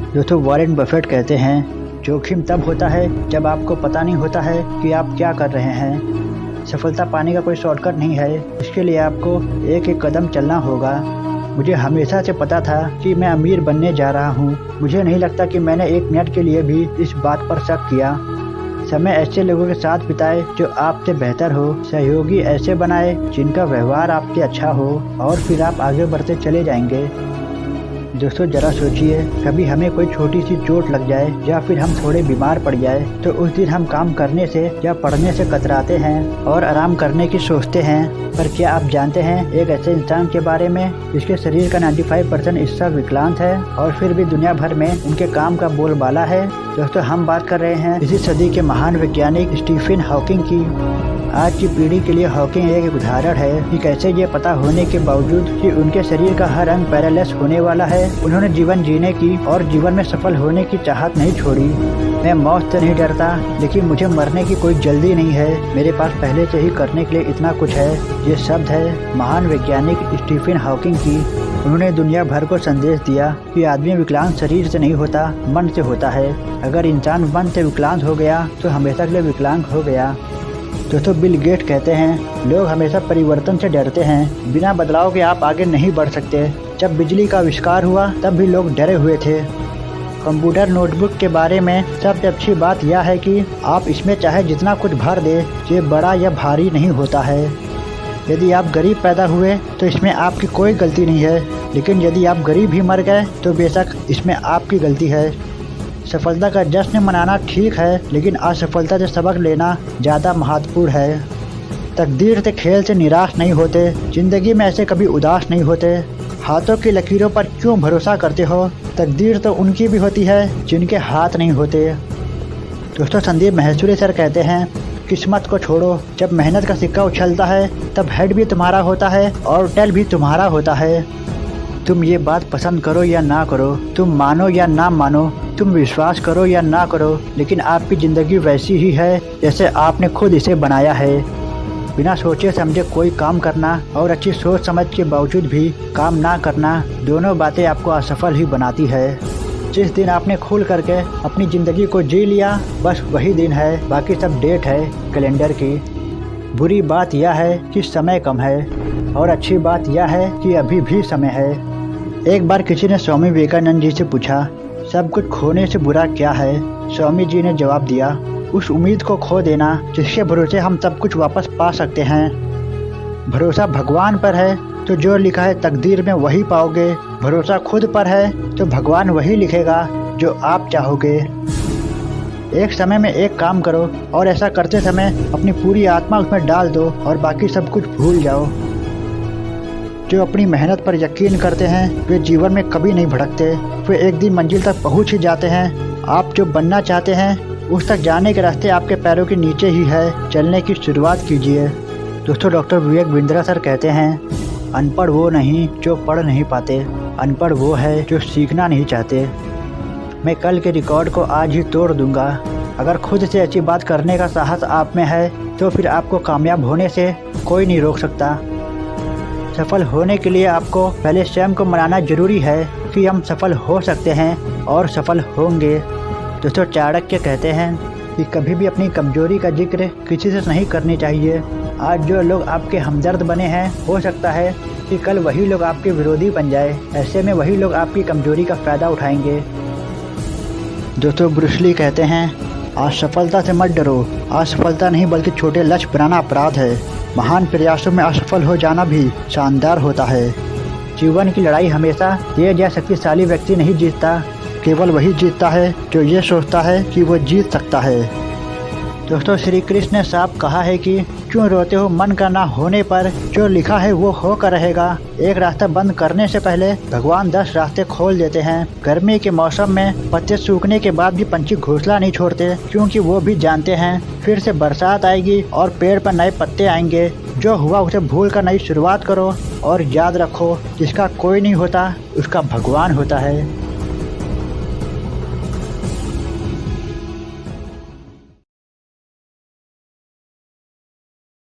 दोस्तों Warren Buffett कहते हैं, जोखिम तब होता है जब आपको पता नहीं होता है कि आप क्या कर रहे हैं। सफलता पाने का कोई शॉर्टकट नहीं है, इसके लिए आपको एक एक कदम चलना होगा। मुझे हमेशा से पता था कि मैं अमीर बनने जा रहा हूँ। मुझे नहीं लगता कि मैंने एक मिनट के लिए भी इस बात पर शक किया। समय ऐसे लोगों के साथ बिताए जो आपसे बेहतर हो, सहयोगी ऐसे बनाए जिनका व्यवहार आपसे अच्छा हो, और फिर आप आगे बढ़ते चले जाएंगे। दोस्तों जरा सोचिए, कभी हमें कोई छोटी सी चोट लग जाए या फिर हम थोड़े बीमार पड़ जाए तो उस दिन हम काम करने से या पढ़ने से कतराते हैं और आराम करने की सोचते हैं। पर क्या आप जानते हैं एक ऐसे इंसान के बारे में जिसके शरीर का 95% हिस्सा विकलांग है और फिर भी दुनिया भर में उनके काम का बोलबाला है। दोस्तों हम बात कर रहे हैं इसी सदी के महान वैज्ञानिक स्टीफन हॉकिंग की। आज की पीढ़ी के लिए हॉकिंग एक उदाहरण है कि कैसे ये पता होने के बावजूद कि उनके शरीर का हर अंग पैरालाइज होने वाला है, उन्होंने जीवन जीने की और जीवन में सफल होने की चाहत नहीं छोड़ी। मैं मौत से नहीं डरता, लेकिन मुझे मरने की कोई जल्दी नहीं है। मेरे पास पहले से ही करने के लिए इतना कुछ है। ये शब्द है महान वैज्ञानिक स्टीफन हॉकिंग की। उन्होंने दुनिया भर को संदेश दिया कि आदमी विकलांग शरीर से नहीं होता, मन से होता है। अगर इंसान मन से विकलांग हो गया तो हमेशा के लिए विकलांग हो गया। दोस्तों बिल गेट कहते हैं, लोग हमेशा परिवर्तन से डरते हैं। बिना बदलाव के आप आगे नहीं बढ़ सकते। जब बिजली का आविष्कार हुआ तब भी लोग डरे हुए थे। कंप्यूटर नोटबुक के बारे में सबसे अच्छी बात यह है कि आप इसमें चाहे जितना कुछ भर दे, ये बड़ा या भारी नहीं होता है। यदि आप गरीब पैदा हुए तो इसमें आपकी कोई गलती नहीं है, लेकिन यदि आप गरीब ही मर गए तो बेशक इसमें आपकी गलती है। सफलता का जश्न मनाना ठीक है, लेकिन असफलता से सबक लेना ज़्यादा महत्वपूर्ण है। तकदीर से खेल से निराश नहीं होते। जिंदगी में ऐसे कभी उदास नहीं होते। हाथों की लकीरों पर क्यों भरोसा करते हो? तकदीर तो उनकी भी होती है जिनके हाथ नहीं होते। दोस्तों संदीप माहेश्वरी सर कहते हैं, किस्मत को छोड़ो। जब मेहनत का सिक्का उछलता है तब हेड भी तुम्हारा होता है और टेल भी तुम्हारा होता है। तुम ये बात पसंद करो या ना करो, तुम मानो या ना मानो, तुम विश्वास करो या ना करो, लेकिन आपकी ज़िंदगी वैसी ही है जैसे आपने खुद इसे बनाया है। बिना सोचे समझे कोई काम करना और अच्छी सोच समझ के बावजूद भी काम ना करना, दोनों बातें आपको असफल ही बनाती है। जिस दिन आपने खुल करके अपनी ज़िंदगी को जी लिया, बस वही दिन है, बाकी सब डेट है कैलेंडर की। बुरी बात यह है कि समय कम है और अच्छी बात यह है कि अभी भी समय है। एक बार किसी ने स्वामी विवेकानंद जी से पूछा, सब कुछ खोने से बुरा क्या है? स्वामी जी ने जवाब दिया, उस उम्मीद को खो देना जिसके भरोसे हम सब कुछ वापस पा सकते हैं। भरोसा भगवान पर है तो जो लिखा है तकदीर में वही पाओगे। भरोसा खुद पर है तो भगवान वही लिखेगा जो आप चाहोगे। एक समय में एक काम करो और ऐसा करते समय अपनी पूरी आत्मा उसमें डाल दो और बाकी सब कुछ भूल जाओ। जो अपनी मेहनत पर यकीन करते हैं वे जीवन में कभी नहीं भटकते। वे एक दिन मंजिल तक पहुंच ही जाते हैं। आप जो बनना चाहते हैं उस तक जाने के रास्ते आपके पैरों के नीचे ही है। चलने की शुरुआत कीजिए। दोस्तों डॉक्टर विवेक बिंद्रा सर कहते हैं, अनपढ़ वो नहीं जो पढ़ नहीं पाते, अनपढ़ वो है जो सीखना नहीं चाहते। मैं कल के रिकॉर्ड को आज ही तोड़ दूंगा। अगर खुद से अच्छी बात करने का साहस आप में है तो फिर आपको कामयाब होने से कोई नहीं रोक सकता। सफल होने के लिए आपको पहले स्वयं को मनाना जरूरी है कि हम सफल हो सकते हैं और सफल होंगे। दोस्तों चाणक्य कहते हैं कि कभी भी अपनी कमजोरी का जिक्र किसी से नहीं करनी चाहिए। आज जो लोग आपके हमदर्द बने हैं, हो सकता है कि कल वही लोग आपके विरोधी बन जाए। ऐसे में वही लोग आपकी कमजोरी का फ़ायदा उठाएंगे। दोस्तों ब्रूस ली कहते हैं, असफलता से मत डरो। असफलता नहीं बल्कि छोटे लक्ष्य बनाना अपराध है। महान प्रयासों में असफल हो जाना भी शानदार होता है। जीवन की लड़ाई हमेशा तेज या शक्तिशाली व्यक्ति नहीं जीतता, केवल वही जीतता है जो ये सोचता है कि वो जीत सकता है। दोस्तों श्री कृष्ण ने साफ कहा है कि क्यों रोते हो मन का ना होने पर, जो लिखा है वो होकर रहेगा। एक रास्ता बंद करने से पहले भगवान 10 रास्ते खोल देते हैं। गर्मी के मौसम में पत्ते सूखने के बाद भी पंछी घोंसला नहीं छोड़ते, क्योंकि वो भी जानते हैं फिर से बरसात आएगी और पेड़ पर नए पत्ते आएंगे। जो हुआ उसे भूल कर नई शुरुआत करो और याद रखो, जिसका कोई नहीं होता उसका भगवान होता है।